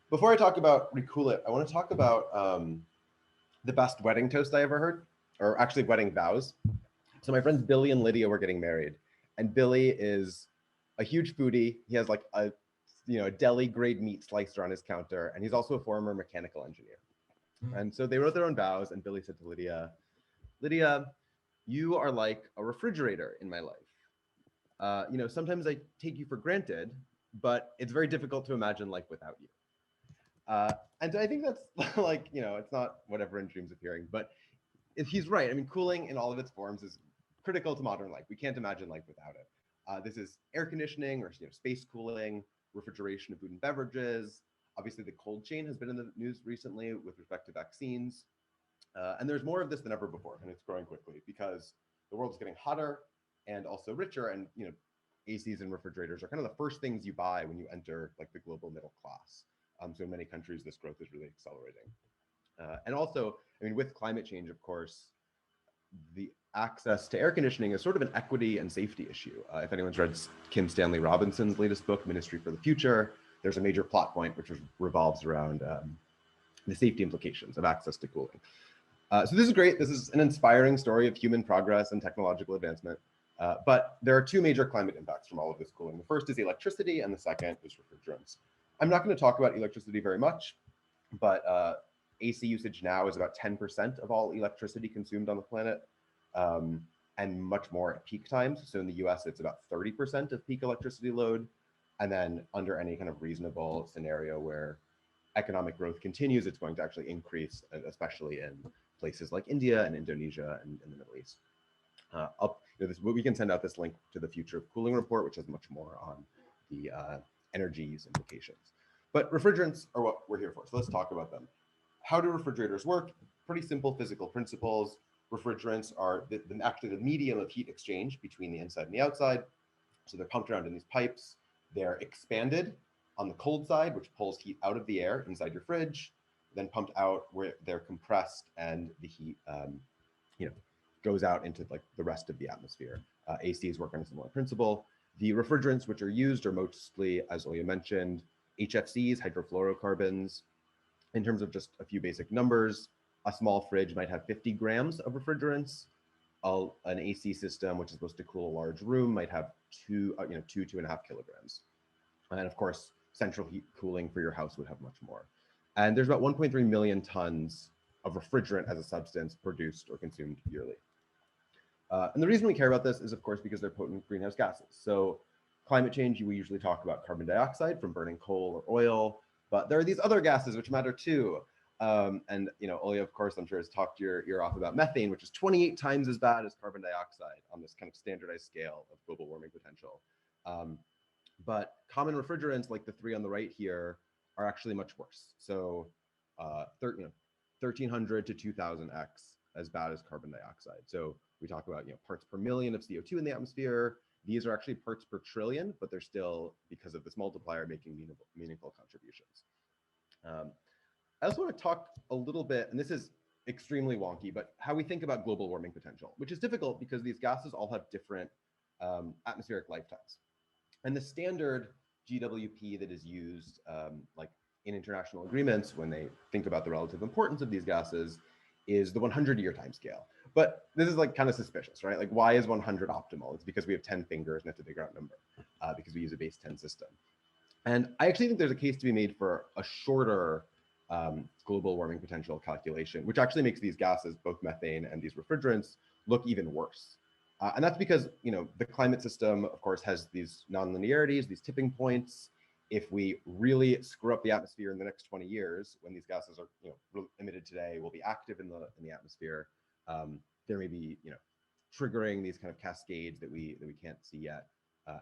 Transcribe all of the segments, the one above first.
Before I talk about Recoolit, I want to talk about the best wedding toast I ever heard, or actually wedding vows. So my friends Billy and Lydia were getting married, and Billy is a huge foodie. He has like a deli grade meat slicer on his counter, and he's also a former mechanical engineer. And so they wrote their own vows, and Billy said to Lydia, Lydia, you are like a refrigerator in my life. Sometimes I take you for granted, but it's very difficult to imagine life without you. And I think that's like, it's not what everyone dreams of hearing, but he's right. I mean, cooling in all of its forms is critical to modern life. We can't imagine life without it. This is air conditioning or space cooling, refrigeration of food and beverages. Obviously, the cold chain has been in the news recently with respect to vaccines. And there's more of this than ever before, and it's growing quickly because the world is getting hotter and also richer. And ACs and refrigerators are kind of the first things you buy when you enter like the global middle class. So in many countries, this growth is really accelerating. And also, I mean, with climate change, of course, the access to air conditioning is sort of an equity and safety issue. If anyone's read Kim Stanley Robinson's latest book, Ministry for the Future, there's a major plot point which revolves around the safety implications of access to cooling. So this is great. This is an inspiring story of human progress and technological advancement. But there are two major climate impacts from all of this cooling. The first is electricity, and the second is refrigerants. I'm not going to talk about electricity very much, but AC usage now is about 10% of all electricity consumed on the planet, and much more at peak times. So in the US, it's about 30% of peak electricity load. And then under any kind of reasonable scenario where economic growth continues, it's going to actually increase, especially in places like India and Indonesia and in the Middle East. We can send out this link to the Future of Cooling report, which has much more on the energy use implications. But refrigerants are what we're here for, so let's talk about them. How do refrigerators work? Pretty simple physical principles. Refrigerants are actually the medium of heat exchange between the inside and the outside. So they're pumped around in these pipes. They're expanded on the cold side, which pulls heat out of the air inside your fridge, then pumped out where they're compressed and the heat goes out into like the rest of the atmosphere. ACs work on a similar principle. The refrigerants which are used are mostly, as Oya mentioned, HFCs, hydrofluorocarbons. In terms of just a few basic numbers, a small fridge might have 50 grams of refrigerants. An AC system, which is supposed to cool a large room, might have 2.5 kilograms. And of course, central heat cooling for your house would have much more. And there's about 1.3 million tons of refrigerant as a substance produced or consumed yearly. And the reason we care about this is, of course, because they're potent greenhouse gases. So climate change, we usually talk about carbon dioxide from burning coal or oil, but there are these other gases which matter too. And Oya, of course, I'm sure has talked your ear off about methane, which is 28 times as bad as carbon dioxide on this kind of standardized scale of global warming potential. But common refrigerants, like the three on the right here, are actually much worse. So 1,300 to 2,000x as bad as carbon dioxide. So we talk about parts per million of CO2 in the atmosphere. These are actually parts per trillion, but they're still, because of this multiplier, making meaningful contributions. I also want to talk a little bit, and this is extremely wonky, but how we think about global warming potential, which is difficult because these gases all have different atmospheric lifetimes. And the standard GWP that is used like in international agreements when they think about the relative importance of these gases is the 100-year time scale. But this is like kind of suspicious, right? Like, why is 100 optimal? It's because we have 10 fingers and it's a figure out number because we use a base 10 system. And I actually think there's a case to be made for a shorter global warming potential calculation, which actually makes these gases, both methane and these refrigerants, look even worse. And that's because the climate system, of course, has these nonlinearities, these tipping points. If we really screw up the atmosphere in the next 20 years, when these gases are emitted today, will be active in the atmosphere, there may be triggering these kind of cascades that we can't see yet.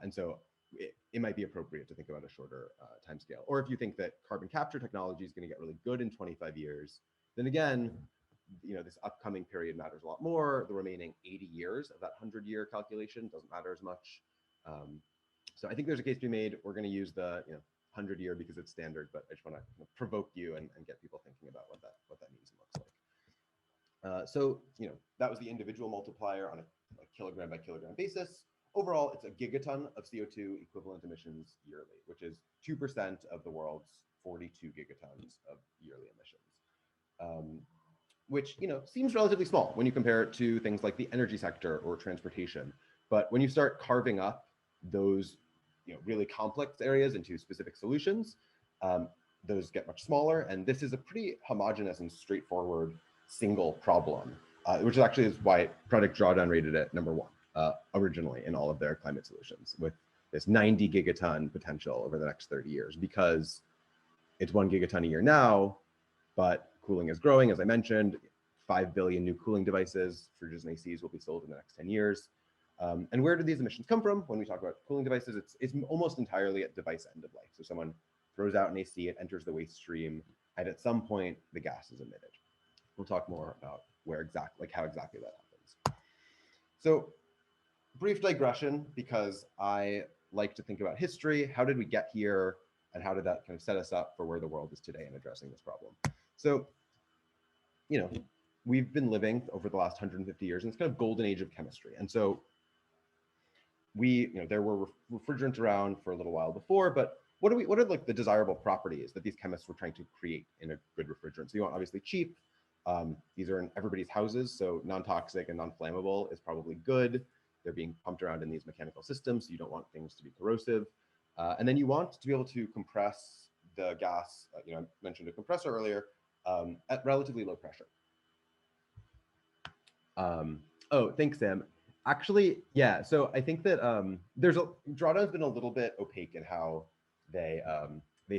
And so it might be appropriate to think about a shorter time scale. Or if you think that carbon capture technology is going to get really good in 25 years, then again, this upcoming period matters a lot more. The remaining 80 years of that 100-year calculation doesn't matter as much. So I think there's a case to be made. We're going to use the 100-year because it's standard, but I just want to provoke you and get people thinking about what that means and looks like. So that was the individual multiplier on a kilogram by kilogram basis. Overall, it's a gigaton of CO2 equivalent emissions yearly, which is 2% of the world's 42 gigatons of yearly emissions, which seems relatively small when you compare it to things like the energy sector or transportation. But when you start carving up those really complex areas into specific solutions, those get much smaller. And this is a pretty homogeneous and straightforward single problem, which actually is why Project Drawdown rated it number 1 originally in all of their climate solutions, with this 90 gigaton potential over the next 30 years, because it's 1 gigaton a year now, but cooling is growing, as I mentioned. 5 billion new cooling devices, refrigerants and ACs, will be sold in the next 10 years. And where do these emissions come from? When we talk about cooling devices, it's almost entirely at device end of life. So someone throws out an AC, it enters the waste stream, and at some point the gas is emitted. We'll talk more about how exactly that happens. So, brief digression, because I like to think about history. How did we get here, and how did that kind of set us up for where the world is today in addressing this problem? So, we've been living over the last 150 years in this kind of golden age of chemistry. And so there were refrigerants around for a little while before, but what are like the desirable properties that these chemists were trying to create in a good refrigerant? So you want obviously cheap. These are in everybody's houses, so non-toxic and non-flammable is probably good. They're being pumped around in these mechanical systems, so you don't want things to be corrosive. And then you want to be able to compress the gas. I mentioned a compressor earlier, at relatively low pressure. Oh, thanks, Sam. Actually, yeah. So I think that Drawdown's been a little bit opaque in how they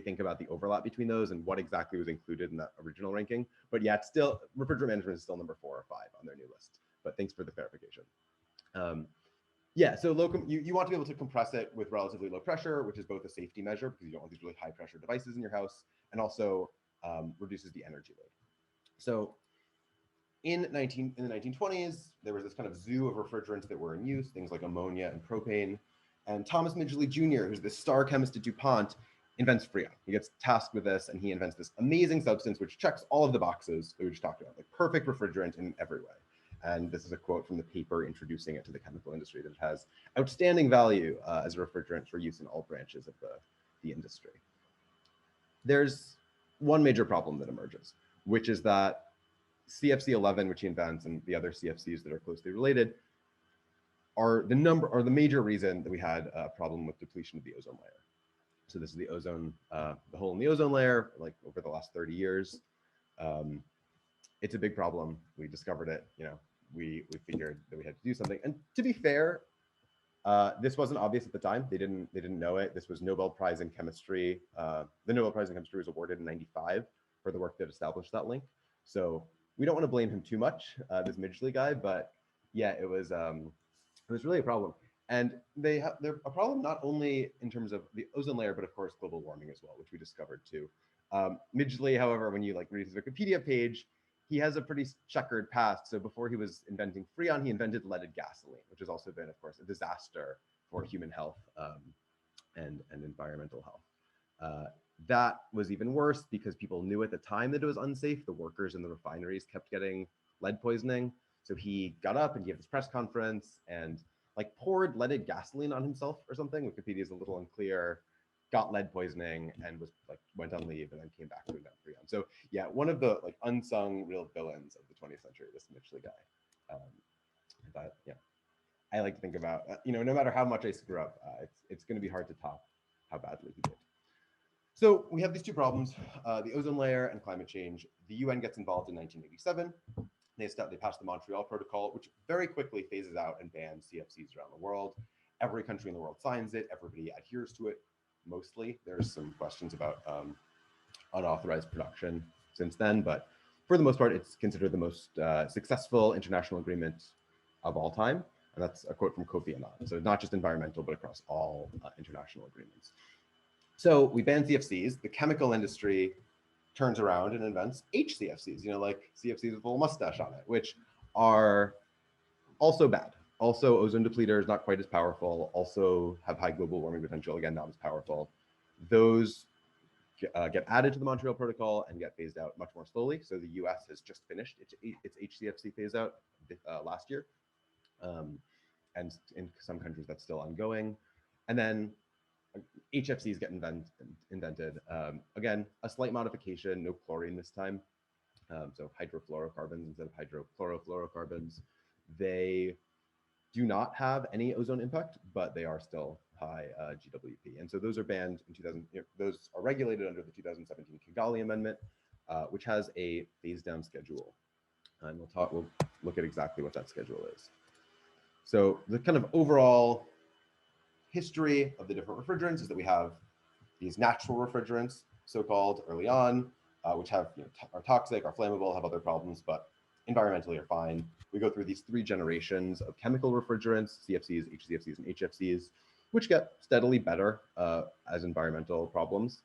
think about the overlap between those and what exactly was included in that original ranking. But yeah, it's still, refrigerant management is still number 4 or 5 on their new list. But thanks for the clarification. Yeah, so you want to be able to compress it with relatively low pressure, which is both a safety measure because you don't want these really high pressure devices in your house, and also reduces the energy load. So in the 1920s, there was this kind of zoo of refrigerants that were in use, things like ammonia and propane. And Thomas Midgley Jr., who's this star chemist at DuPont, invents Freon. He gets tasked with this, and he invents this amazing substance which checks all of the boxes that we just talked about, like perfect refrigerant in every way. And this is a quote from the paper introducing it to the chemical industry, that it has outstanding value as a refrigerant for use in all branches of the industry. There's one major problem that emerges, which is that CFC-11, which he invents, and the other CFCs that are closely related, are the major reason that we had a problem with depletion of the ozone layer. So this is the ozone, the hole in the ozone layer, like over the last 30 years. It's a big problem. We discovered it. We figured that we had to do something. And to be fair, this wasn't obvious at the time. They didn't know it. This was Nobel Prize in Chemistry. The Nobel Prize in Chemistry was awarded in '95 for the work that established that link. So we don't want to blame him too much, this Midgley guy, but yeah, it was really a problem. And they're a problem not only in terms of the ozone layer, but of course global warming as well, which we discovered too. Midgley, however, when you read his Wikipedia page, he has a pretty checkered past. So before he was inventing Freon, he invented leaded gasoline, which has also been, of course, a disaster for human health and environmental health. That was even worse because people knew at the time that it was unsafe. The workers in the refineries kept getting lead poisoning. So he got up and gave this press conference and poured leaded gasoline on himself or something. Wikipedia is a little unclear. Got lead poisoning and was went on leave and then came back to invent Freon. So yeah, one of the unsung real villains of the 20th century, this Midgley guy. But yeah, I like to think about no matter how much I screw up, it's going to be hard to top how badly he did. So we have these two problems, the ozone layer and climate change. The UN gets involved in 1987. They passed the Montreal Protocol, which very quickly phases out and bans CFCs around the world. Every country in the world signs it. Everybody adheres to it. Mostly. There's some questions about unauthorized production since then, but for the most part, it's considered the most successful international agreement of all time. And that's a quote from Kofi Annan. So not just environmental, but across all international agreements. So we ban CFCs. The chemical industry turns around and invents HCFCs, like CFCs with a little mustache on it, which are also bad. Also, ozone depleters, not quite as powerful, also have high global warming potential, again, not as powerful. Those get added to the Montreal Protocol and get phased out much more slowly. So the US has just finished its HCFC phase out last year. And in some countries, that's still ongoing. And then HFCs get invented. Again, a slight modification, no chlorine this time. So hydrofluorocarbons instead of hydrochlorofluorocarbons. They do not have any ozone impact, but they are still high GWP. And so those are banned in 2000, those are regulated under the 2017 Kigali Amendment, which has a phase down schedule. And we'll look at exactly what that schedule is. So the kind of overall history of the different refrigerants is that we have these natural refrigerants, so-called early on, which have are toxic, are flammable, have other problems, but environmentally are fine. We go through these 3 generations of chemical refrigerants, CFCs, HCFCs, and HFCs, which get steadily better as environmental problems.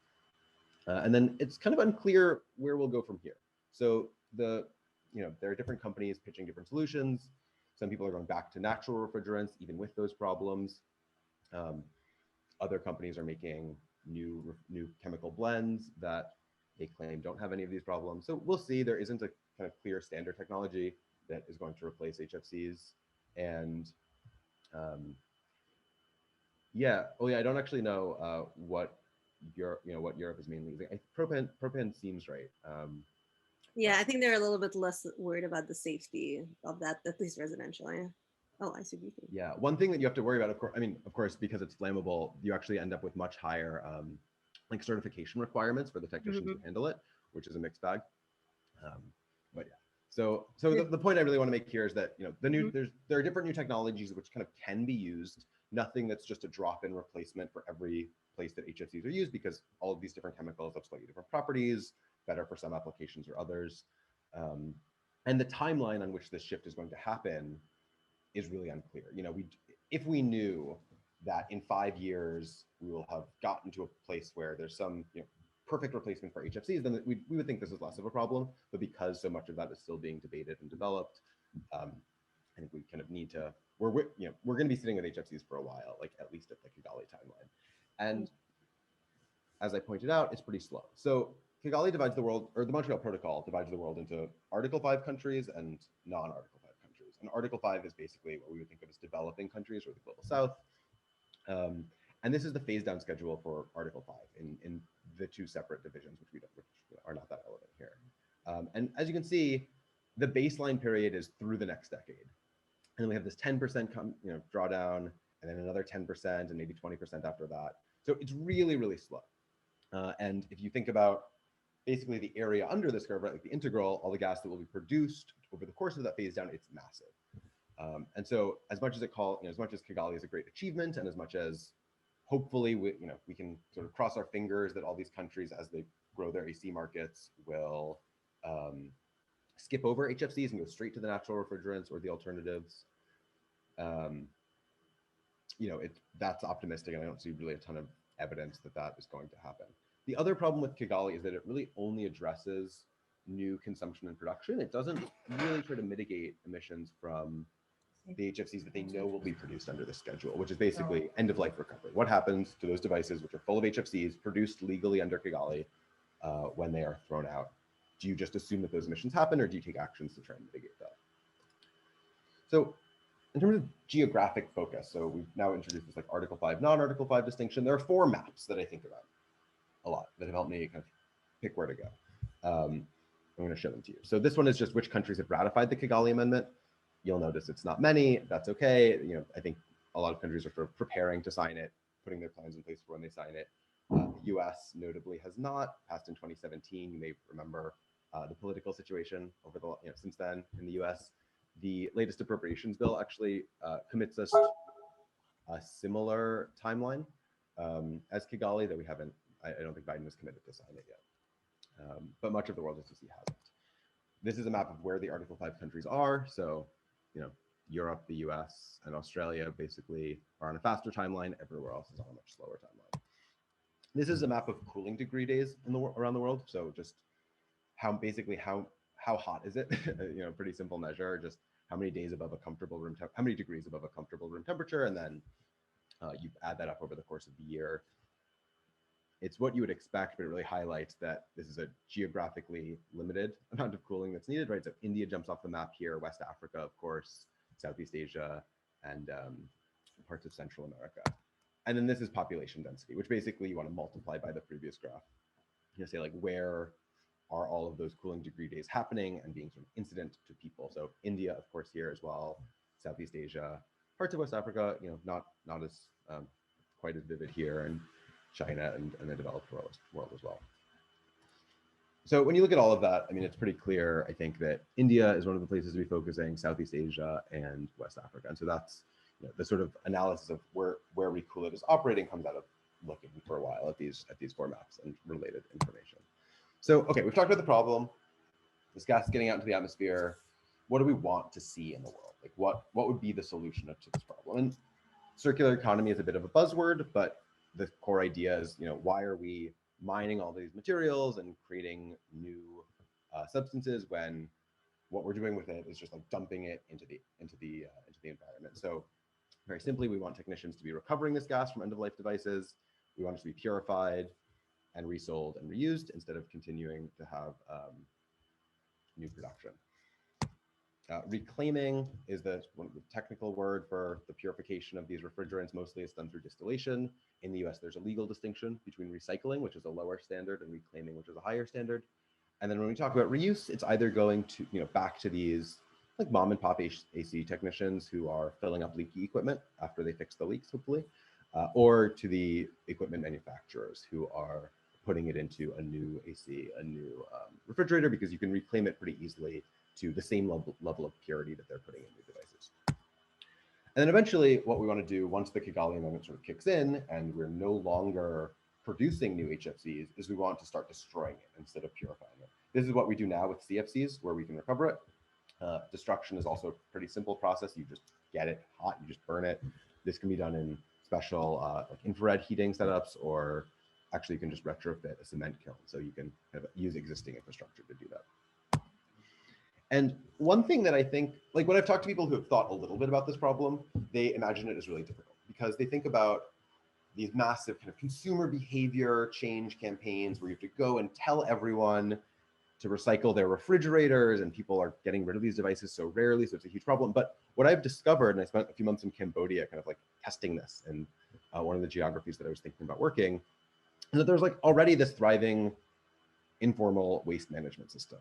And then it's kind of unclear where we'll go from here. So there are different companies pitching different solutions. Some people are going back to natural refrigerants, even with those problems. Other companies are making new chemical blends that they claim don't have any of these problems. So we'll see. There isn't a kind of clear standard technology that is going to replace HFCs. And I don't actually know what Europe is mainly using. Propane seems right. Yeah, I think they're a little bit less worried about the safety of that, at least residentially. Oh, I see. Yeah, one thing that you have to worry about, of course, because it's flammable, you actually end up with much higher like certification requirements for the technicians who handle it, which is a mixed bag. But yeah, so the point I really want to make here is that there are different new technologies which kind of can be used. Nothing that's just a drop-in replacement for every place that HFCs are used, because all of these different chemicals have slightly different properties, better for some applications or others. And the timeline on which this shift is going to happen is really unclear. If we knew that in 5 years we will have gotten to a place where there's some perfect replacement for HFCs, then we would think this is less of a problem. But because so much of that is still being debated and developed, I think we kind of need to. We're going to be sitting with HFCs for a while, like at least at the Kigali timeline. And as I pointed out, it's pretty slow. So Kigali divides the world, or the Montreal Protocol divides the world into Article 5 countries and non-Article 5 countries. And Article 5 is basically what we would think of as developing countries or the global south. And this is the phase down schedule for Article 5 in the 2 separate divisions, which are not that relevant here. And as you can see, the baseline period is through the next decade. And then we have this 10% drawdown, and then another 10% and maybe 20% after that. So it's really, really slow. And if you think about basically the area under this curve, right, like the integral, all the gas that will be produced over the course of that phase down, it's massive. And so as much as Kigali is a great achievement, and as much as hopefully we can sort of cross our fingers that all these countries, as they grow their AC markets, will skip over HFCs and go straight to the natural refrigerants or the alternatives. That's optimistic, and I don't see really a ton of evidence that that is going to happen. The other problem with Kigali is that it really only addresses new consumption and production. It doesn't really try to mitigate emissions from the HFCs that they know will be produced under the schedule, which is basically end-of-life recovery. What happens to those devices which are full of HFCs produced legally under Kigali when they are thrown out? Do you just assume that those emissions happen, or do you take actions to try and mitigate that? So in terms of geographic focus, so we've now introduced this like Article 5, non-Article 5 distinction. There are 4 maps that I think about a lot that have helped me kind of pick where to go. I'm going to show them to you. So this one is just which countries have ratified the Kigali Amendment. You'll notice it's not many. That's okay. I think a lot of countries are sort of preparing to sign it, putting their plans in place for when they sign it. The U.S. notably has not, passed in 2017. You may remember the political situation over the since then in the U.S. The latest appropriations bill actually commits us a similar timeline as Kigali, that we haven't. I don't think Biden was committed to sign it yet, but much of the world, as you see, hasn't. This is a map of where the Article 5 countries are. So, Europe, the US, and Australia basically are on a faster timeline. Everywhere else is on a much slower timeline. This is a map of cooling degree days around the world. So just how hot is it? Pretty simple measure. Just how many days above a comfortable room how many degrees above a comfortable room temperature, and then you add that up over the course of the year. It's what you would expect, but it really highlights that this is a geographically limited amount of cooling that's needed, right? So India jumps off the map here, West Africa, of course, Southeast Asia, and parts of Central America. And then this is population density, which basically you want to multiply by the previous graph. You know, say like where are all of those cooling degree days happening and being sort of incident to people. So India, of course, here as well, Southeast Asia, parts of West Africa, you know, not as quite as vivid here, and China and the developed world as well. So when you look at all of that, I mean, it's pretty clear, I think, that India is one of the places to be focusing, Southeast Asia and West Africa. And so that's, you know, the sort of analysis of where Recoolit is operating comes out of looking for a while at these four maps and related information. So, okay, we've talked about the problem. This gas is getting out into the atmosphere. What do we want to see in the world? Like what would be the solution to this problem? And circular economy is a bit of a buzzword, but the core idea is, you know, why are we mining all these materials and creating new substances when what we're doing with it is just like dumping it into the environment? So very simply, we want technicians to be recovering this gas from end-of-life devices. We want it to be purified and resold and reused instead of continuing to have new production. Reclaiming is the technical word for the purification of these refrigerants. Mostly it's done through distillation. In the US, there's a legal distinction between recycling, which is a lower standard, and reclaiming, which is a higher standard. And then when we talk about reuse, it's either going to, you know, back to these like mom and pop AC technicians who are filling up leaky equipment after they fix the leaks, hopefully, or to the equipment manufacturers who are putting it into a new AC, a new refrigerator, because you can reclaim it pretty easily to the same level of purity that they're putting in new devices. And then eventually what we want to do once the Kigali Amendment sort of kicks in and we're no longer producing new HFCs is we want to start destroying it instead of purifying it. This is what we do now with CFCs, where we can recover it. Destruction is also a pretty simple process. You just get it hot, you just burn it. This can be done in special like infrared heating setups, or actually you can just retrofit a cement kiln. So you can kind of use existing infrastructure to do that. And one thing that I think, like when I've talked to people who have thought a little bit about this problem, they imagine it as really difficult because they think about these massive kind of consumer behavior change campaigns where you have to go and tell everyone to recycle their refrigerators, and people are getting rid of these devices so rarely, so it's a huge problem. But what I've discovered, and I spent a few months in Cambodia kind of like testing this in one of the geographies that I was thinking about working, is that there's like already this thriving informal waste management system.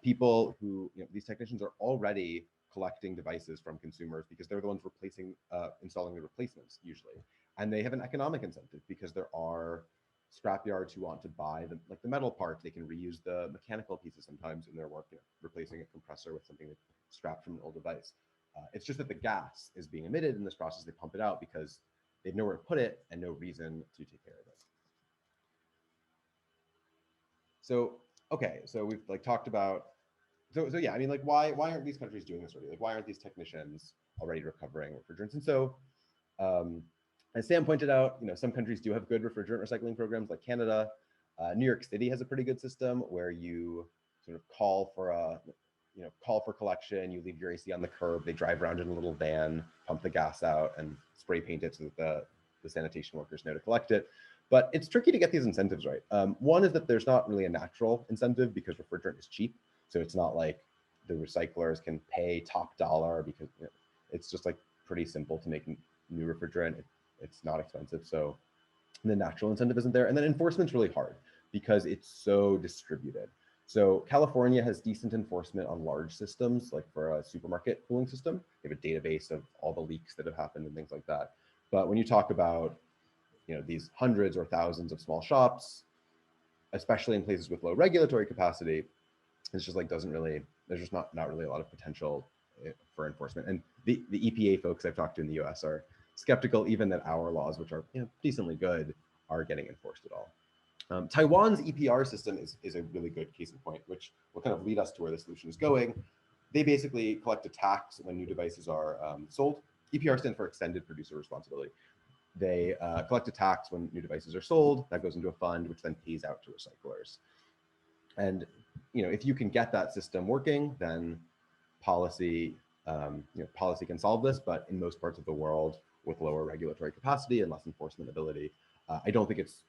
People who, you know, these technicians are already collecting devices from consumers because they're the ones replacing, installing the replacements usually. And they have an economic incentive because there are scrapyards who want to buy the metal parts. They can reuse the mechanical pieces sometimes in their work, you know, replacing a compressor with something that's scrapped from an old device. It's just that the gas is being emitted in this process. They pump it out because they have nowhere to put it and no reason to take care of it. So, okay, so we've like talked about, so yeah, I mean, like why aren't these countries doing this already? Like why aren't these technicians already recovering refrigerants? And so, as Sam pointed out, you know, some countries do have good refrigerant recycling programs, like Canada. New York City has a pretty good system where you sort of call for collection. You leave your AC on the curb. They drive around in a little van, pump the gas out, and spray paint it so that the sanitation workers know to collect it. But it's tricky to get these incentives right. One is that there's not really a natural incentive because refrigerant is cheap. So it's not like the recyclers can pay top dollar because, you know, it's just like pretty simple to make new refrigerant. It's not expensive. So the natural incentive isn't there. And then enforcement's really hard because it's so distributed. So California has decent enforcement on large systems, like for a supermarket cooling system. They have a database of all the leaks that have happened and things like that. But when you talk about, you know, these hundreds or thousands of small shops, especially in places with low regulatory capacity, it's just like there's just not really a lot of potential for enforcement. And the EPA folks I've talked to in the US are skeptical even that our laws, which are, you know, decently good, are getting enforced at all. Taiwan's EPR system is a really good case in point, which will kind of lead us to where the solution is going. They basically collect a tax when new devices are sold. EPR stands for Extended Producer Responsibility. They collect a tax when new devices are sold. That goes into a fund, which then pays out to recyclers. And, you know, if you can get that system working, then policy can solve this. But in most parts of the world, with lower regulatory capacity and less enforcement ability, I don't think it's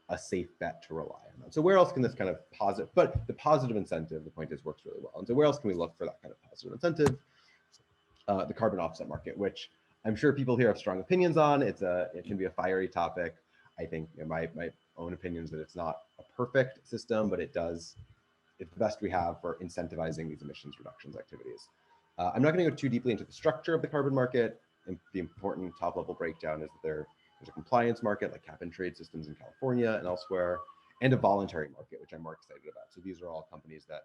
a safe bet to rely on that. So where else can this kind of positive, but the positive incentive, the point is, works really well. And so where else can we look for that kind of positive incentive? The carbon offset market, which I'm sure people here have strong opinions on. It can be a fiery topic. I think my own opinion is that it's not a perfect system, but it's the best we have for incentivizing these emissions reductions activities. I'm not going to go too deeply into the structure of the carbon market. And the important top level breakdown is that there's a compliance market like cap and trade systems in California and elsewhere, and a voluntary market, which I'm more excited about. So these are all companies that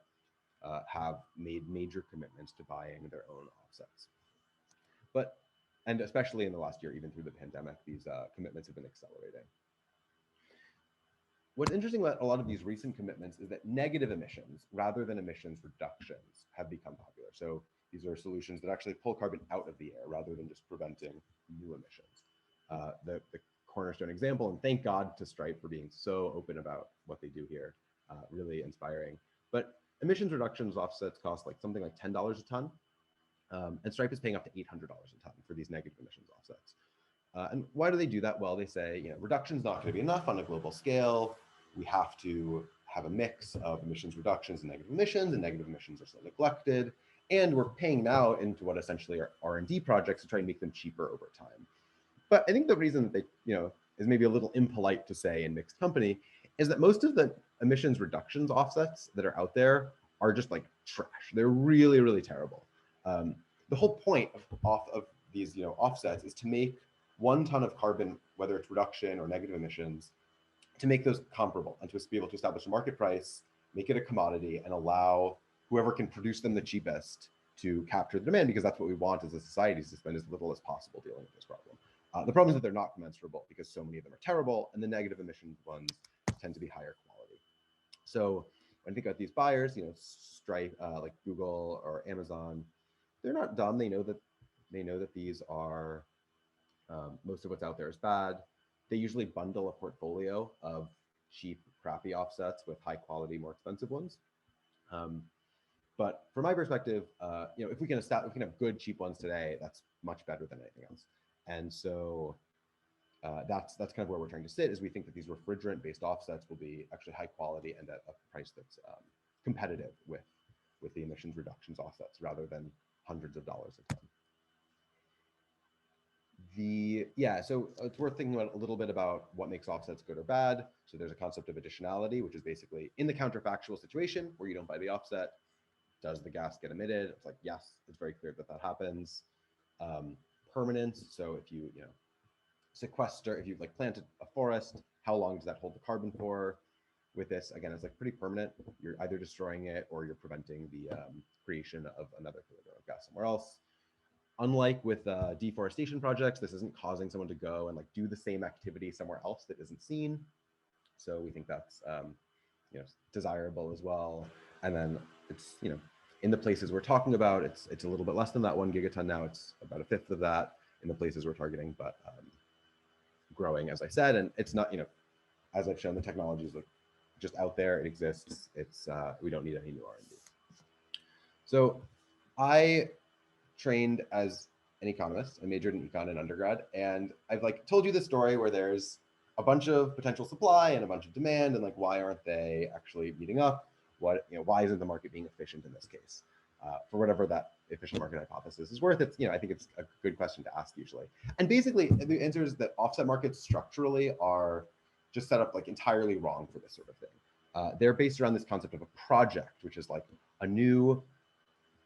have made major commitments to buying their own offsets. And especially in the last year, even through the pandemic, these commitments have been accelerating. What's interesting about a lot of these recent commitments is that negative emissions, rather than emissions reductions, have become popular. So these are solutions that actually pull carbon out of the air rather than just preventing new emissions. The cornerstone example, and thank God to Stripe for being so open about what they do here, really inspiring. But emissions reductions offsets cost like something like $10 a ton. And Stripe is paying up to $800 a ton for these negative emissions offsets. And why do they do that? Well, they say, reduction's not going to be enough on a global scale. We have to have a mix of emissions reductions and negative emissions are still neglected. And we're paying now into what essentially are R&D projects to try and make them cheaper over time. But I think the reason that they, is maybe a little impolite to say in mixed company is that most of the emissions reductions offsets that are out there are just like trash. They're really, really terrible. The whole point of these offsets is to make 1 ton of carbon, whether it's reduction or negative emissions, to make those comparable and to be able to establish a market price, make it a commodity, and allow whoever can produce them the cheapest to capture the demand, because that's what we want as a society, is to spend as little as possible dealing with this problem. The problem is that they're not commensurable because so many of them are terrible, and the negative emission ones tend to be higher quality. So when I think about these buyers, Stripe, like Google or Amazon, they're not dumb. They know that these are most of what's out there is bad. They usually bundle a portfolio of cheap, crappy offsets with high quality, more expensive ones. But from my perspective, if we can have good, cheap ones today, that's much better than anything else. And so that's kind of where we're trying to sit, is we think that these refrigerant-based offsets will be actually high quality and at a price that's competitive with the emissions reductions offsets, rather than hundreds of dollars a ton. So it's worth thinking about a little bit about what makes offsets good or bad. So there's a concept of additionality, which is basically in the counterfactual situation where you don't buy the offset, does the gas get emitted? It's like, yes, it's very clear that happens. Permanence. So if you sequester, if you've planted a forest, how long does that hold the carbon for? With this, again, it's pretty permanent. You're either destroying it or you're preventing the creation of another kilogram of gas somewhere else. Unlike with deforestation projects, this isn't causing someone to go and do the same activity somewhere else that isn't seen. So we think that's desirable as well. And then it's in the places we're talking about, it's a little bit less than that 1 gigaton now. It's about 1/5 of that in the places we're targeting, but growing, as I said. And it's not, as I've shown, the technology is just out there. It exists. It's we don't need any new R&D. So I trained as an economist. I majored in econ in undergrad, and I've told you the story where there's a bunch of potential supply and a bunch of demand, and why aren't they actually meeting up? Why isn't the market being efficient in this case? For whatever that efficient market hypothesis is worth, I think it's a good question to ask usually. And basically, the answer is that offset markets structurally are just set up entirely wrong for this sort of thing. They're based around this concept of a project, which is a new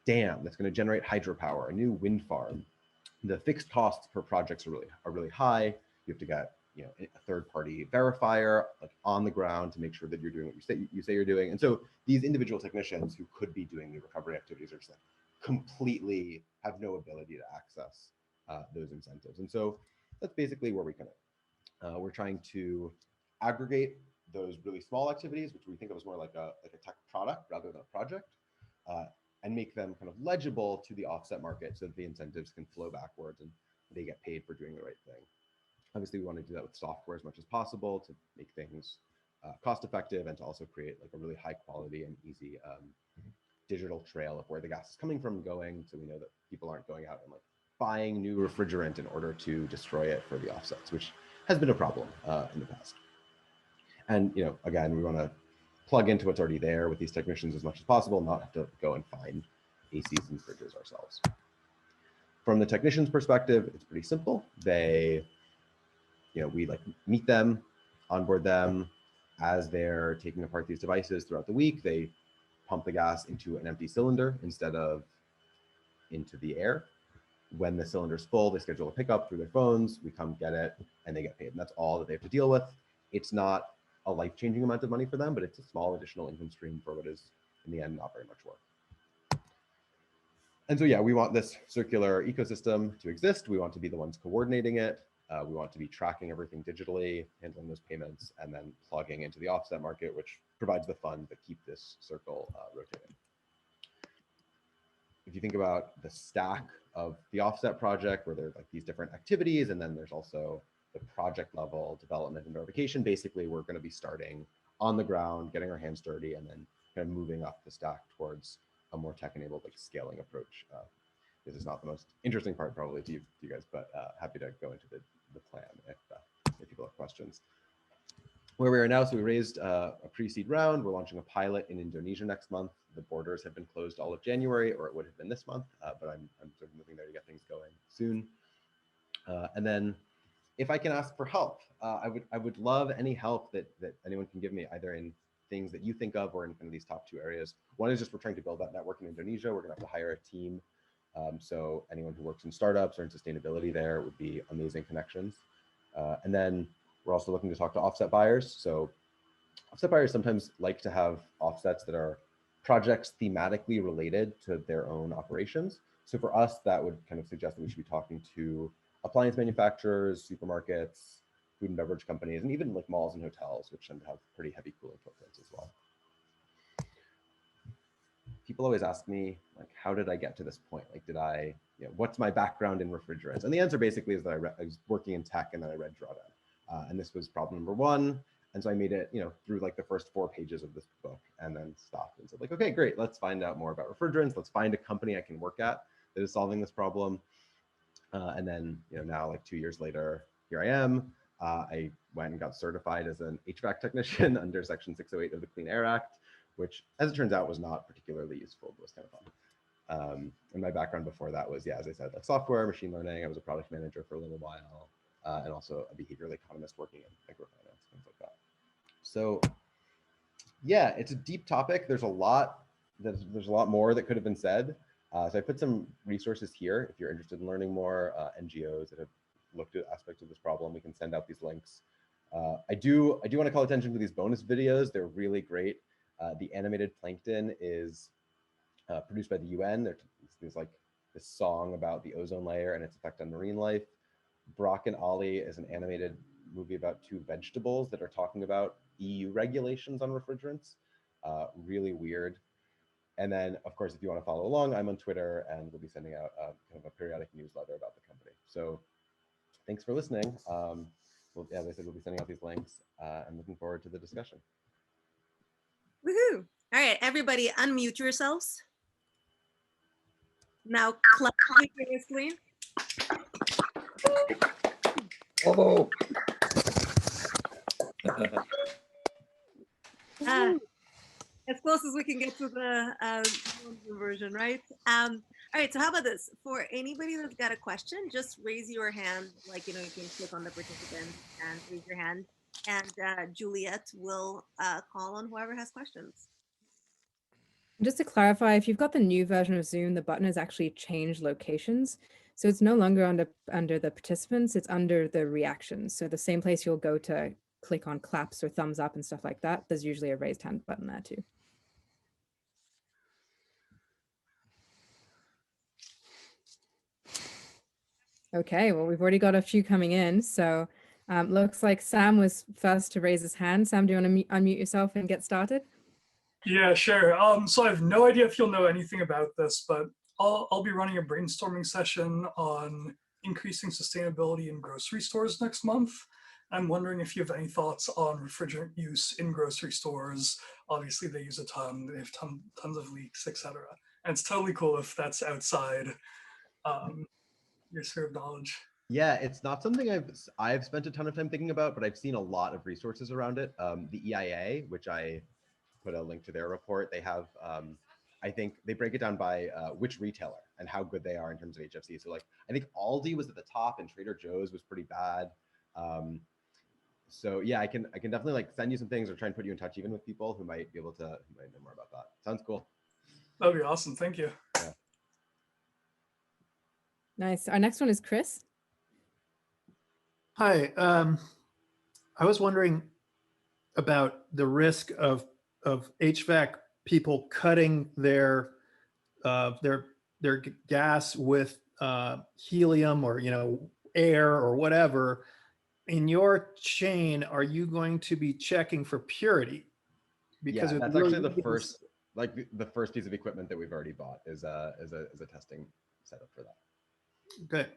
dam that's going to generate hydropower, a new wind farm. The fixed costs per projects are really high. You have to get a third-party verifier on the ground to make sure that you're doing what you say you're doing. And so these individual technicians who could be doing the recovery activities are just completely have no ability to access those incentives. And so that's basically where we come in. We're trying to aggregate those really small activities, which we think of as more like a tech product rather than a project, and make them kind of legible to the offset market so that the incentives can flow backwards and they get paid for doing the right thing. Obviously, we want to do that with software as much as possible to make things cost effective and to also create a really high quality and easy digital trail of where the gas is coming from and going, so we know that people aren't going out and buying new refrigerant in order to destroy it for the offsets, which has been a problem in the past. And again, we want to plug into what's already there with these technicians as much as possible, not have to go and find ACs and fridges ourselves. From the technician's perspective, it's pretty simple. They, we like meet them, onboard them as they're taking apart these devices throughout the week. They pump the gas into an empty cylinder instead of into the air. When the cylinder's full, they schedule a pickup through their phones. We come get it and they get paid. And that's all that they have to deal with. It's not a life-changing amount of money for them, but it's a small additional income stream for what is, in the end, not very much work. And so, yeah, we want this circular ecosystem to exist. We want to be the ones coordinating it. We want to be tracking everything digitally, handling those payments, and then plugging into the offset market, which provides the funds that keep this circle rotating. If you think about the stack of the offset project, where there's like these different activities, and then there's also the project level development and verification, basically we're going to be starting on the ground, getting our hands dirty, and then kind of moving up the stack towards a more tech-enabled like scaling approach. This is not the most interesting part probably to you guys, but happy to go into the plan if people have questions. Where we are now, so we raised a pre-seed round. We're launching a pilot in Indonesia next month. The borders have been closed all of January, or it would have been this month, but I'm sort of moving there to get things going soon. And then if I can ask for help, I would love any help that anyone can give me, either in things that you think of or in kind of these top two areas. One is just we're trying to build that network in Indonesia. We're gonna have to hire a team. So anyone who works in startups or in sustainability there would be amazing connections. And then we're also looking to talk to offset buyers. So offset buyers sometimes like to have offsets that are projects thematically related to their own operations. So for us, that would kind of suggest that we should be talking to appliance manufacturers, supermarkets, food and beverage companies, and even like malls and hotels, which tend to have pretty heavy cooling footprints as well. People always ask me, like, how did I get to this point? Like, what's my background in refrigerants? And the answer basically is that I was working in tech and then I read Drawdown. And this was problem number one. And so I made it, through like the first 4 pages of this book and then stopped and said like, okay, great, let's find out more about refrigerants. Let's find a company I can work at that is solving this problem. And then, now like 2 years later, here I am. I went and got certified as an HVAC technician under Section 608 of the Clean Air Act, which, as it turns out, was not particularly useful, but was kind of fun. And my background before that was, as I said, like software, machine learning. I was a product manager for a little while, and also a behavioral economist working in microfinance, things like that. So, yeah, it's a deep topic. There's a lot more that could have been said. So I put some resources here if you're interested in learning more. NGOs that have looked at aspects of this problem, we can send out these links. I do want to call attention to these bonus videos. They're really great. The animated plankton is produced by the UN. There's like this song about the ozone layer and its effect on marine life. Brock and Ollie is an animated movie about 2 vegetables that are talking about EU regulations on refrigerants. Really weird. And then, of course, if you want to follow along, I'm on Twitter, and we'll be sending out kind of a periodic newsletter about the company. So thanks for listening. As I said, we'll be sending out these links. I'm looking forward to the discussion. Woohoo! All right, everybody, unmute yourselves. Now, clap vigorously. Oh. As close as we can get to the version, right? All right, so how about this? For anybody that's got a question, just raise your hand. Like, you can click on the participant and raise your hand. And Juliet will call on whoever has questions. Just to clarify, if you've got the new version of Zoom, the button has actually changed locations. So it's no longer under the participants, it's under the reactions. So the same place you'll go to click on claps or thumbs up and stuff like that, there's usually a raised hand button there too. Okay, well, we've already got a few coming in. So looks like Sam was first to raise his hand. Sam, do you want to unmute yourself and get started? Yeah, sure. So I have no idea if you'll know anything about this, but I'll be running a brainstorming session on increasing sustainability in grocery stores next month. I'm wondering if you have any thoughts on refrigerant use in grocery stores. Obviously, they use a ton. They have tons of leaks, etc. And it's totally cool if that's outside your sphere of knowledge. Yeah, it's not something I've spent a ton of time thinking about, but I've seen a lot of resources around it. The EIA, which I put a link to their report, they have I think they break it down by which retailer and how good they are in terms of HFC. So like, I think Aldi was at the top and Trader Joe's was pretty bad. So yeah, I can definitely like send you some things or try and put you in touch even with people who might be able to, who might know more about that. Sounds cool. That'd be awesome. Thank you. Yeah. Nice. Our next one is Chris. Hi. I was wondering about the risk of HVAC people cutting their gas with helium or air or whatever. In your chain, are you going to be checking for purity? Because yeah, that's actually the first piece of equipment that we've already bought is a testing setup for that. Okay.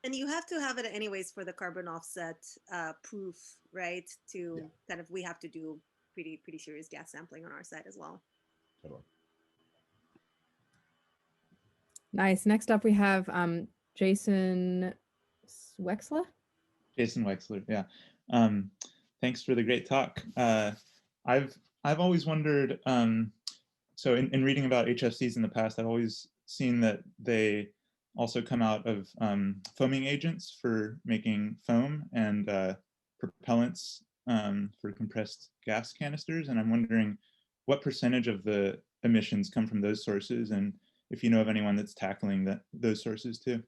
And you have to have it anyways for the carbon offset proof, right? To kind of, we have to do pretty serious gas sampling on our side as well. Totally. Nice. Next up, we have Jason Wexler. Jason Wexler, yeah. Thanks for the great talk. I've always wondered, so in reading about HFCs in the past, I've always seen that they also come out of foaming agents for making foam and propellants for compressed gas canisters. And I'm wondering what percentage of the emissions come from those sources, and if you know of anyone that's tackling those sources too.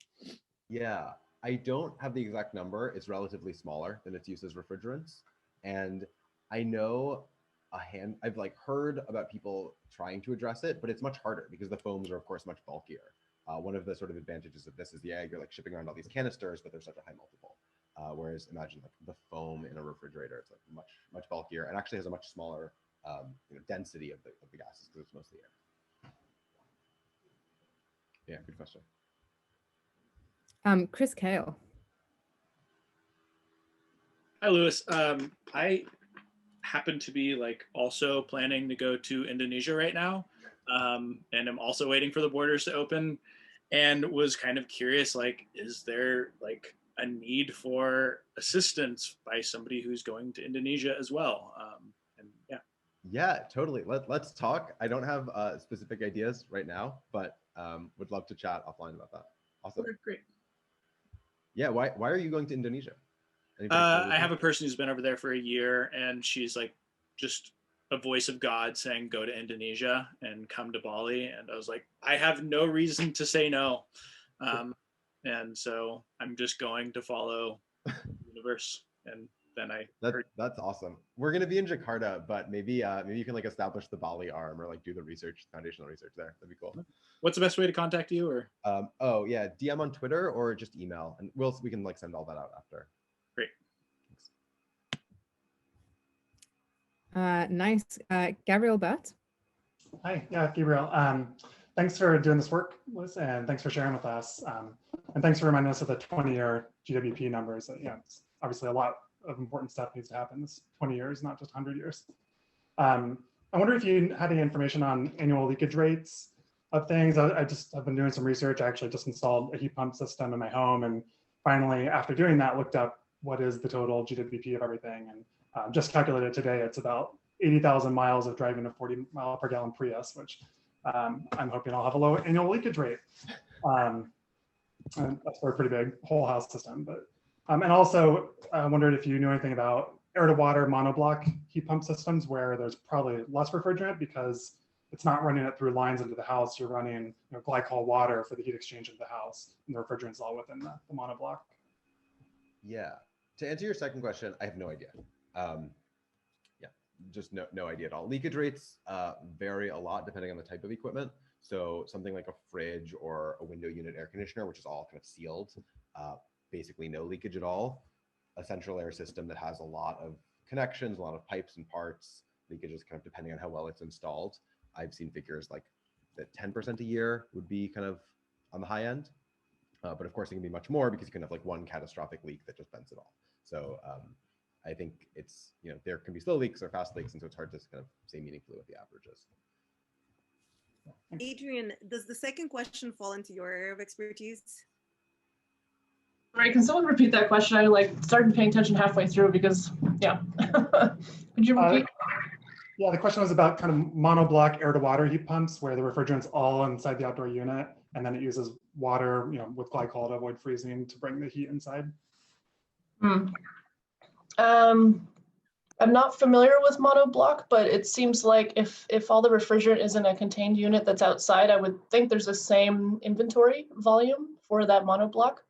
Yeah, I don't have the exact number. It's relatively smaller than its use as refrigerants. And I know I've like heard about people trying to address it, but it's much harder because the foams are of course much bulkier. One of the sort of advantages of this is you're like shipping around all these canisters, but there's such a high multiple. Whereas imagine like the foam in a refrigerator, it's like much bulkier and actually has a much smaller density of the gases because it's mostly air. Yeah, good question. Chris Kale. Hi, Louis. I happen to be like also planning to go to Indonesia right now, and I'm also waiting for the borders to open, and was kind of curious, like, is there like a need for assistance by somebody who's going to Indonesia as well? And yeah. Yeah, totally. Let's talk. I don't have specific ideas right now, but would love to chat offline about that. Awesome. Okay, great. Yeah, why are you going to Indonesia? I have a person who's been over there for a year, and she's like just a voice of God saying, go to Indonesia and come to Bali. And I was like, I have no reason to say no. And so I'm just going to follow the universe. And then that's awesome. We're going to be in Jakarta, but maybe you can like establish the Bali arm or like do the research, foundational research there. That'd be cool. What's the best way to contact you? Or oh yeah, DM on Twitter or just email, and we can like send all that out after. Great. Nice. Gabriel Burt. Hi, yeah, Gabriel. Thanks for doing this work, Liz, and thanks for sharing with us. And thanks for reminding us of the 20-year GWP numbers. It's obviously a lot of important stuff needs to happen. It's 20 years, not just 100 years. I wonder if you had any information on annual leakage rates of things. I've been doing some research. I actually just installed a heat pump system in my home, and finally, after doing that, looked up what is the total GWP of everything, and just calculated today. It's about 80,000 miles of driving a 40 mile per gallon Prius, which I'm hoping I'll have a low annual leakage rate. And that's for a pretty big whole house system. But and also I wondered if you knew anything about AirtoWater monoblock heat pump systems where there's probably less refrigerant because it's not running it through lines into the house. You're running glycol water for the heat exchange of the house, and the refrigerant's all within the monoblock. Yeah. To answer your second question, I have no idea. Yeah, just no idea at all. Leakage rates vary a lot depending on the type of equipment. So something like a fridge or a window unit air conditioner, which is all kind of sealed, basically no leakage at all. A central air system that has a lot of connections, a lot of pipes and parts, leakage is kind of depending on how well it's installed. I've seen figures like that 10% a year would be kind of on the high end. But of course it can be much more because you can have like one catastrophic leak that just bends it all. So I think it's, there can be slow leaks or fast leaks, and so it's hard to kind of say meaningfully what the average is. Adrian, does the second question fall into your area of expertise? Right, can someone repeat that question? I started paying attention halfway through because, yeah. Could you repeat? Yeah, the question was about kind of monoblock air-to-water heat pumps where the refrigerant's all inside the outdoor unit, and then it uses water, with glycol to avoid freezing to bring the heat inside. I'm not familiar with monoblock, but it seems like if all the refrigerant is in a contained unit that's outside, I would think there's the same inventory volume for that monoblock.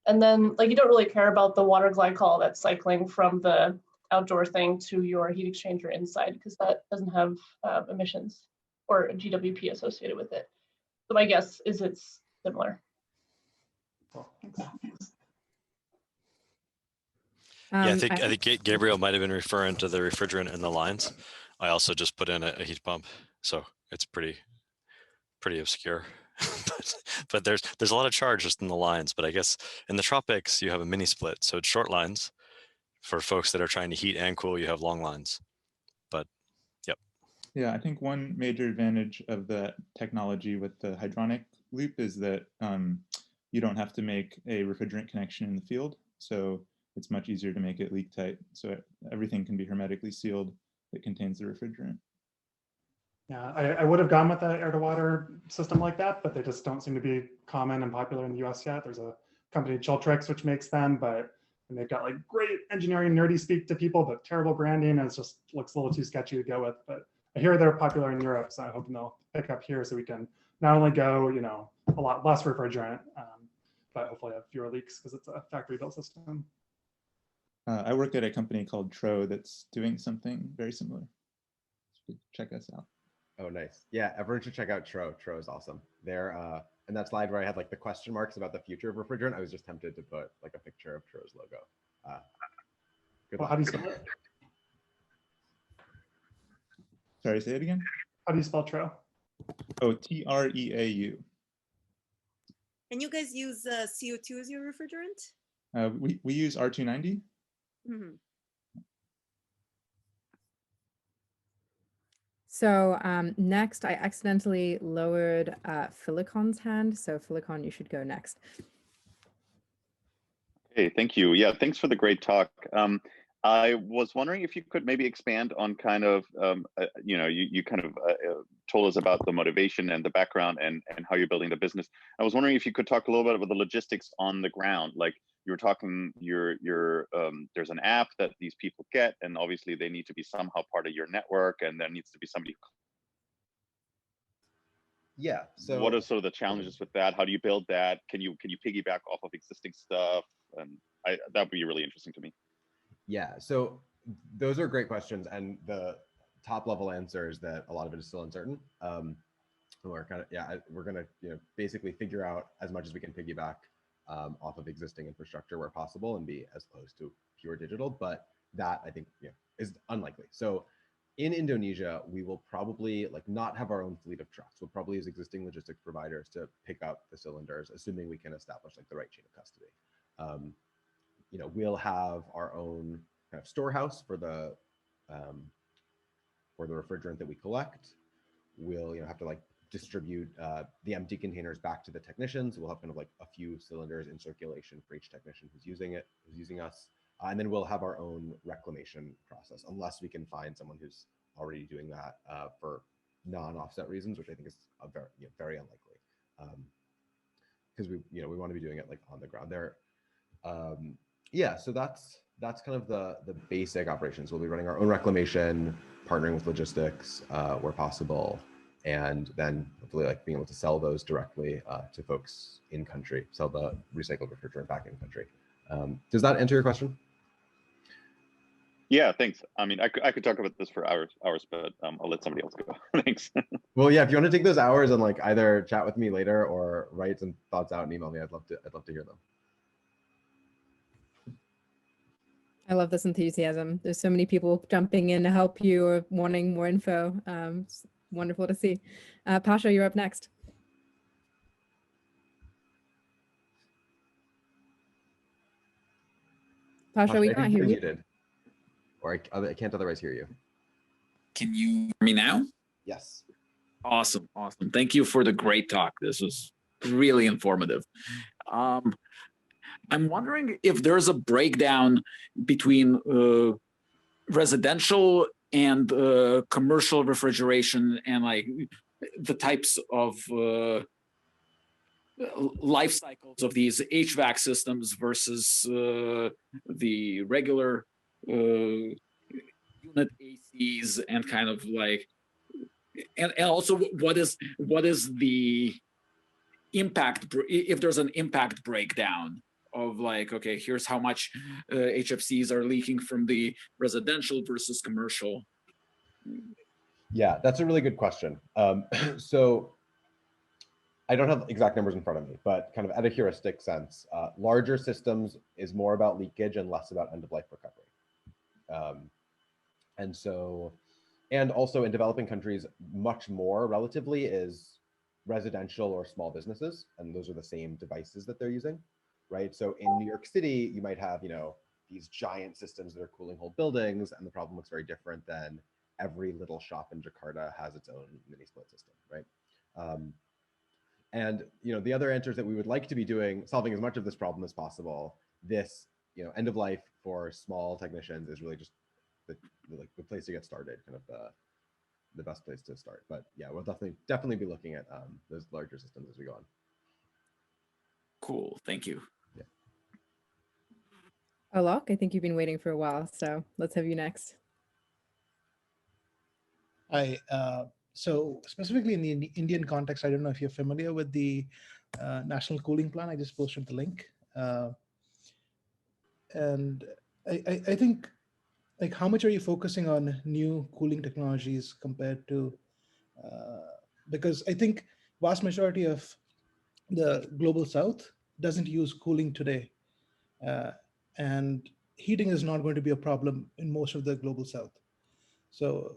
And then you don't really care about the water glycol that's cycling from the outdoor thing to your heat exchanger inside because that doesn't have emissions or a GWP associated with it. So my guess is it's similar. Cool, thanks. Yeah, I think Gabriel might have been referring to the refrigerant in the lines. I also just put in a heat pump, so it's pretty obscure. but there's a lot of charge just in the lines. But I guess in the tropics you have a mini split, so it's short lines. For folks that are trying to heat and cool, you have long lines. But yep. Yeah, I think one major advantage of the technology with the hydronic loop is that you don't have to make a refrigerant connection in the field. So it's much easier to make it leak tight. So everything can be hermetically sealed that contains the refrigerant. Yeah, I would have gone with an air-to-water system like that, but they just don't seem to be common and popular in the US yet. There's a company, Chiltrix, which makes them, and they've got great engineering nerdy speak to people, but terrible branding, and it just looks a little too sketchy to go with. But I hear they're popular in Europe, so I hope they'll pick up here so we can not only go, a lot less refrigerant, but hopefully have fewer leaks because it's a factory-built system. I work at a company called Tro that's doing something very similar. Check us out. Oh, nice. Yeah, everyone should check out Tro. Tro is awesome. They're in that slide where I had the question marks about the future of refrigerant, I was just tempted to put a picture of Tro's logo. Good luck. How do you spell it? Sorry, say it again. How do you spell Tro? Oh, T-R-E-A-U. And you guys use CO2 as your refrigerant? We use R290. Mm-hmm. So next, I accidentally lowered Filicon's hand. So Filicon, you should go next. Hey, thank you. Yeah, thanks for the great talk. I was wondering if you could maybe expand on kind of, you kind of told us about the motivation and the background and how you're building the business. I was wondering if you could talk a little bit about the logistics on the ground. Like you were talking, there's an app that these people get, and obviously they need to be somehow part of your network, and there needs to be somebody. Yeah. So what are sort of the challenges with that? How do you build that? Can you piggyback off of existing stuff? And that would be really interesting to me. Yeah, so those are great questions, and the top level answer is that a lot of it is still uncertain. We're gonna basically figure out as much as we can piggyback off of existing infrastructure where possible and be as close to pure digital, but that I think is unlikely. So in Indonesia, we will probably not have our own fleet of trucks. We'll probably use existing logistics providers to pick up the cylinders, assuming we can establish the right chain of custody. We'll have our own kind of storehouse for the refrigerant that we collect. We'll have to distribute the empty containers back to the technicians. We'll have kind of a few cylinders in circulation for each technician who's using us, and then we'll have our own reclamation process, unless we can find someone who's already doing that for non-offset reasons, which I think is very unlikely, because we want to be doing it on the ground there. Yeah, so that's kind of the basic operations. We'll be running our own reclamation, partnering with logistics where possible, and then hopefully being able to sell those directly to folks in country, sell the recycled refrigerant back in country. Does that answer your question? Yeah, thanks. I mean, I could talk about this for hours, but I'll let somebody else go. Thanks. Well, yeah, if you want to take those hours and either chat with me later or write some thoughts out and email me, I'd love to hear them. I love this enthusiasm. There's so many people jumping in to help you or wanting more info. It's wonderful to see. Pasha, you're up next. Pasha, we can't hear you. Muted. Or I can't otherwise hear you. Can you hear me now? Yes. Awesome. Thank you for the great talk. This was really informative. I'm wondering if there's a breakdown between residential and commercial refrigeration and like the types of life cycles of these HVAC systems versus the regular unit ACs, and kind of like, and also what is the impact, if there's an impact breakdown of like, okay, here's how much HFCs are leaking from the residential versus commercial. Yeah, that's a really good question. So I don't have exact numbers in front of me, but kind of at a heuristic sense, larger systems is more about leakage and less about end-of-life recovery. And so, and also in developing countries, much more relatively is residential or small businesses, and those are the same devices that they're using, right? So in New York City, you might have, you know, these giant systems that are cooling whole buildings, and the problem looks very different than every little shop in Jakarta has its own mini split system, right? And you know, the other answer is that we would like to be solving as much of this problem as possible. This, you know, end of life for small technicians is really just the place to get started, kind of the best place to start. But yeah, we'll definitely be looking at those larger systems as we go on. Cool, thank you. Yeah. Alok, I think you've been waiting for a while, so let's have you next. Hi. So specifically in the Indian context, I don't know if you're familiar with the National Cooling Plan. I just posted the link. And I think, like, how much are you focusing on new cooling technologies compared to, because I think vast majority of the global South doesn't use cooling today. And heating is not going to be a problem in most of the global South. So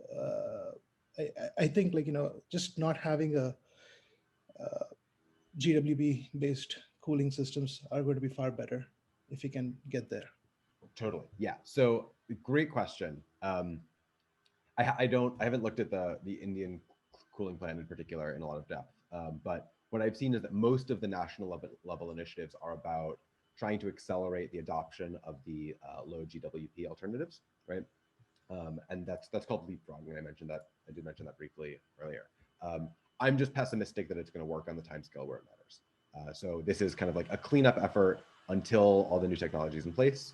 I think, like, you know, just not having a GWB based cooling systems are going to be far better if you can get there. Totally. Yeah. So great question. I haven't looked at the Indian cooling plan in particular in a lot of depth. But what I've seen is that most of the national level initiatives are about trying to accelerate the adoption of the low GWP alternatives, right? And that's called leapfrogging. I did mention that briefly earlier. I'm just pessimistic that it's going to work on the timescale where it matters. So this is kind of like a cleanup effort until all the new technology is in place.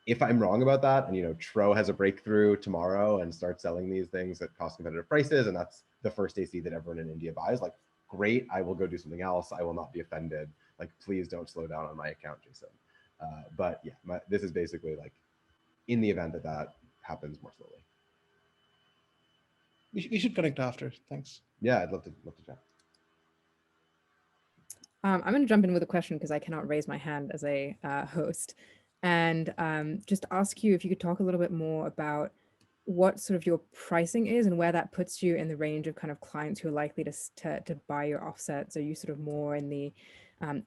If I'm wrong about that, and you know, Tro has a breakthrough tomorrow and starts selling these things at cost competitive prices, and that's the first AC that everyone in India buys, like, great, I will go do something else. I will not be offended. Like, please don't slow down on my account, Jason. But yeah, this is basically like, in the event that that happens more slowly. We should connect after. Thanks. Yeah, I'd love to chat. I'm going to jump in with a question because I cannot raise my hand as a host, and just ask you if you could talk a little bit more about what sort of your pricing is and where that puts you in the range of kind of clients who are likely to buy your offsets. Are you sort of more in the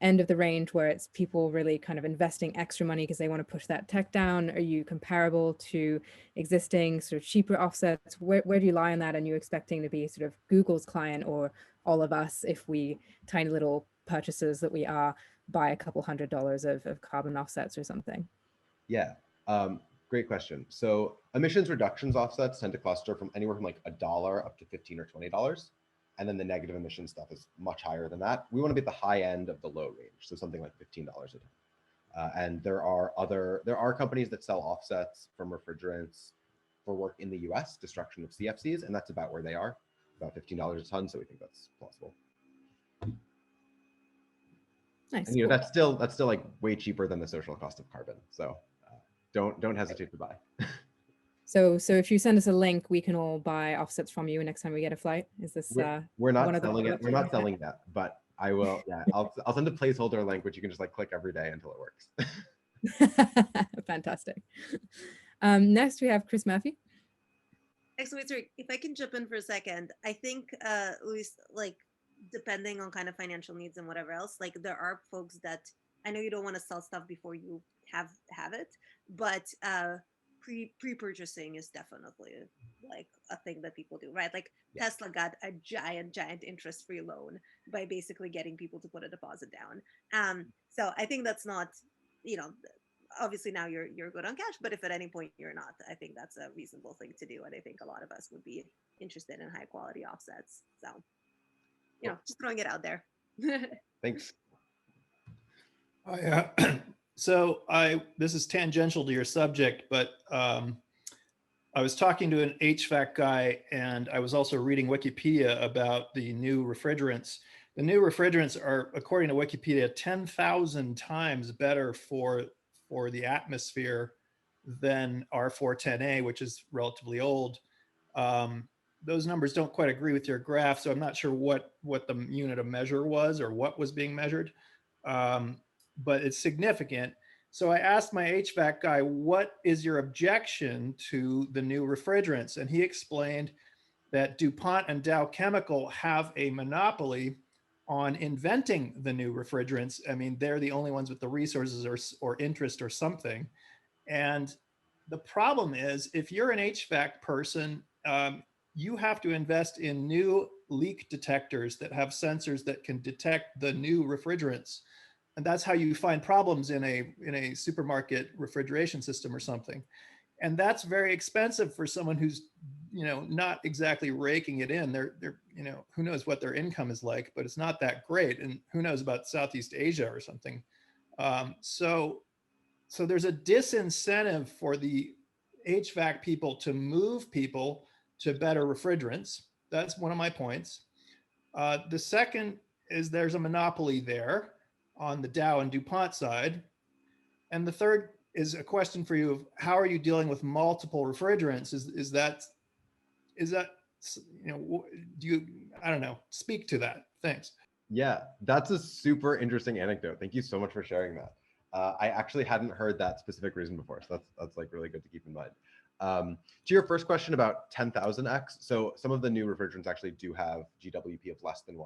end of the range where it's people really kind of investing extra money because they want to push that tech down? Are you comparable to existing sort of cheaper offsets? Where do you lie on that? And you expecting to be sort of Google's client, or all of us, if we tiny little purchasers that we are, buy a couple $100 of carbon offsets or something? Yeah, great question. So emissions reductions offsets tend to cluster from anywhere from like $1 up to $15 or $20. And then the negative emission stuff is much higher than that. We want to be at the high end of the low range, so something like $15 a ton. And there are companies that sell offsets from refrigerants for work in the US, destruction of CFCs, and that's about where they are, about $15 a ton. So we think that's plausible. Nice. And you know, cool. that's still like way cheaper than the social cost of carbon. So don't hesitate to buy. So if you send us a link, we can all buy offsets from you next time we get a flight. Is this we're not selling it? We're not selling that, but I will. Yeah, I'll send a placeholder link, which you can just like click every day until it works. Fantastic. Next we have Chris Murphy. Actually, sorry, if I can jump in for a second, I think Louis, like, depending on kind of financial needs and whatever else, like, there are folks that, I know you don't want to sell stuff before you have it, but pre-purchasing is definitely like a thing that people do, right? Like, yeah. Tesla got a giant interest-free loan by basically getting people to put a deposit down. So I think that's not, you know, obviously now you're good on cash, but if at any point you're not, I think that's a reasonable thing to do. And I think a lot of us would be interested in high quality offsets. So, you know, just throwing it out there. Thanks. This is tangential to your subject, but I was talking to an HVAC guy, and I was also reading Wikipedia about the new refrigerants. The new refrigerants are, according to Wikipedia, 10,000 times better for the atmosphere than R410A, which is relatively old. Those numbers don't quite agree with your graph, so I'm not sure what the unit of measure was or what was being measured, but it's significant. So I asked my HVAC guy, what is your objection to the new refrigerants? And he explained that DuPont and Dow Chemical have a monopoly on inventing the new refrigerants. I mean, they're the only ones with the resources or interest or something. And the problem is, if you're an HVAC person, you have to invest in new leak detectors that have sensors that can detect the new refrigerants. And that's how you find problems in a supermarket refrigeration system or something. And that's very expensive for someone who's, you know, not exactly raking it in. They're you know, who knows what their income is like, but it's not that great. And who knows about Southeast Asia or something. So there's a disincentive for the HVAC people to move people to better refrigerants. That's one of my points. The second is there's a monopoly there on the Dow and DuPont side. And the third is a question for you of how are you dealing with multiple refrigerants? Is that, you know, do you, I don't know, speak to that. Thanks. Yeah, that's a super interesting anecdote. Thank you so much for sharing that. I actually hadn't heard that specific reason before, so that's like really good to keep in mind. To your first question about 10,000x, so some of the new refrigerants actually do have GWP of less than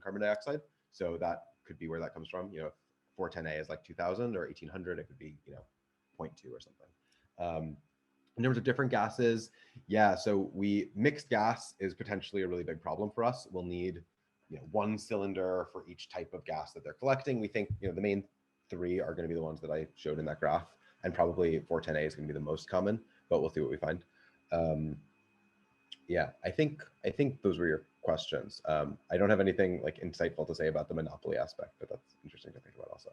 carbon dioxide. So that could be where that comes from. You know, if 410A is like 2,000 or 1,800, it could be, you know, 0.2 or something. In terms of different gases, yeah, so mixed gas is potentially a really big problem for us. We'll need, you know, one cylinder for each type of gas that they're collecting. We think, you know, the main three are going to be the ones that I showed in that graph, and probably 410A is going to be the most common, but we'll see what we find. Yeah, I think those were your questions. I don't have anything like insightful to say about the monopoly aspect, but that's interesting to think about also.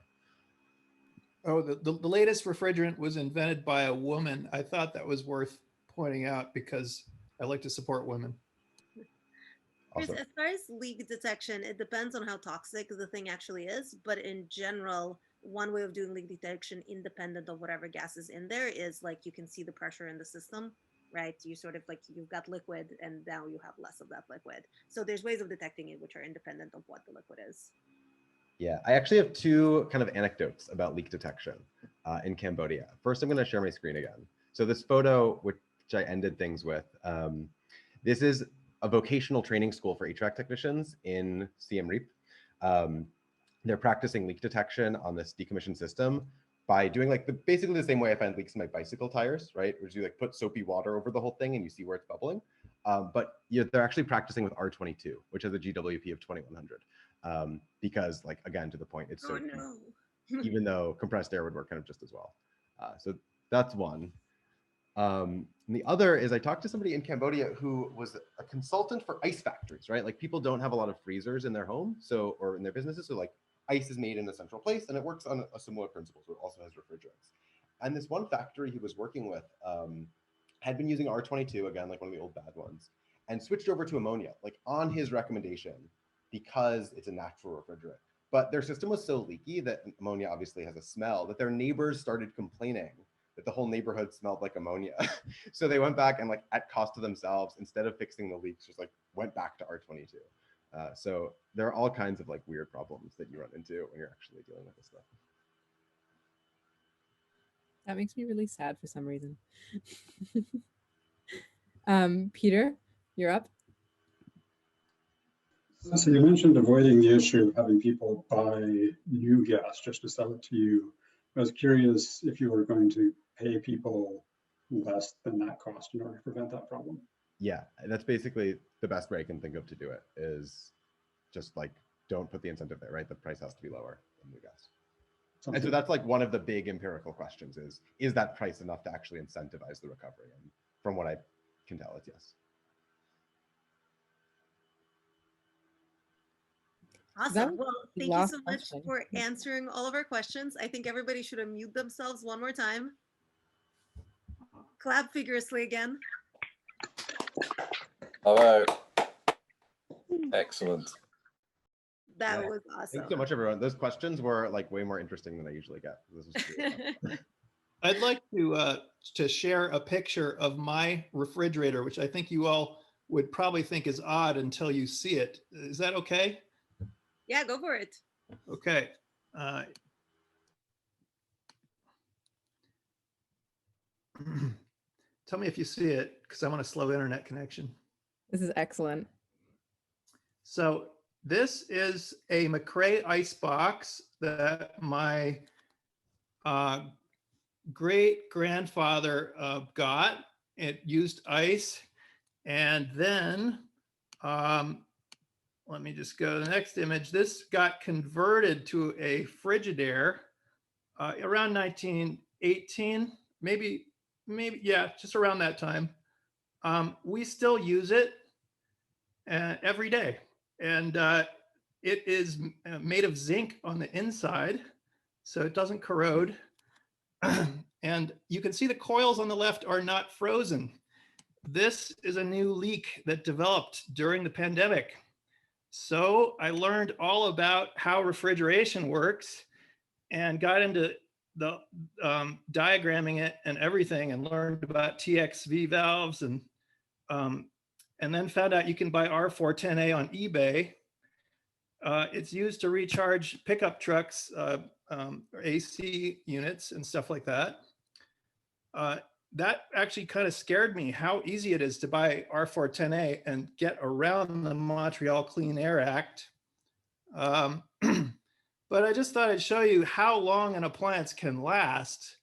Oh, the latest refrigerant was invented by a woman. I thought that was worth pointing out because I like to support women. Awesome. As far as leak detection, it depends on how toxic the thing actually is. But in general, one way of doing leak detection independent of whatever gas is in there is like you can see the pressure in the system, right? You sort of like you've got liquid and now you have less of that liquid. So there's ways of detecting it which are independent of what the liquid is. Yeah, I actually have two kind of anecdotes about leak detection in Cambodia. First, I'm going to share my screen again. So this photo, which I ended things with, this is a vocational training school for HVAC technicians in Siem Reap. They're practicing leak detection on this decommissioned system by doing like basically the same way I find leaks in my bicycle tires, right? Which you like put soapy water over the whole thing and you see where it's bubbling. But they're actually practicing with R22, which has a GWP of 2100. Because like, again, to the point, it's so cheap, even though compressed air would work kind of just as well. So that's one. And the other is I talked to somebody in Cambodia who was a consultant for ice factories, right? Like people don't have a lot of freezers in their home, so, or in their businesses. So like ice is made in a central place and it works on a similar principle. So it also has refrigerants. And this one factory he was working with had been using R22, again, like one of the old bad ones, and switched over to ammonia, like on his recommendation, because it's a natural refrigerant. But their system was so leaky that ammonia obviously has a smell that their neighbors started complaining that the whole neighborhood smelled like ammonia. So they went back and like at cost to themselves, instead of fixing the leaks, just like went back to R22. So there are all kinds of like weird problems that you run into when you're actually dealing with this stuff. That makes me really sad for some reason. Peter, you're up. So you mentioned avoiding the issue of having people buy new gas just to sell it to you. I was curious if you were going to pay people less than that cost in order to prevent that problem. Yeah, that's basically the best way I can think of to do it, is just like, don't put the incentive there, right? The price has to be lower than new gas. Sounds And so good. that's like one of the big empirical questions is that price enough to actually incentivize the recovery? And from what I can tell, it's yes. Awesome. Well, thank you last so much question. for answering all of our questions. I think everybody should unmute themselves one more time. Clap vigorously again. Hello. Excellent. That was Thanks awesome. so much, everyone. Those questions were like way more interesting than I usually get. This was really fun. I'd like to share a picture of my refrigerator, which I think you all would probably think is odd until you see it. Is that okay? Yeah, go for it. Okay. Tell me if you see it, because I want a slow internet connection. This is excellent. So this is a McRae ice box that my great grandfather got. It used ice. And then, let me just go to the next image. This got converted to a Frigidaire around 1918, maybe, yeah, just around that time. We still use it every day. And it is made of zinc on the inside, so it doesn't corrode. And you can see the coils on the left are not frozen. This is a new leak that developed during the pandemic. So I learned all about how refrigeration works and got into the diagramming it and everything, and learned about TXV valves, and then found out you can buy R410A on eBay. It's used to recharge pickup trucks, AC units and stuff like that. That actually kind of scared me, how easy it is to buy R410A and get around the Montreal Clean Air Act. But I just thought I'd show you how long an appliance can last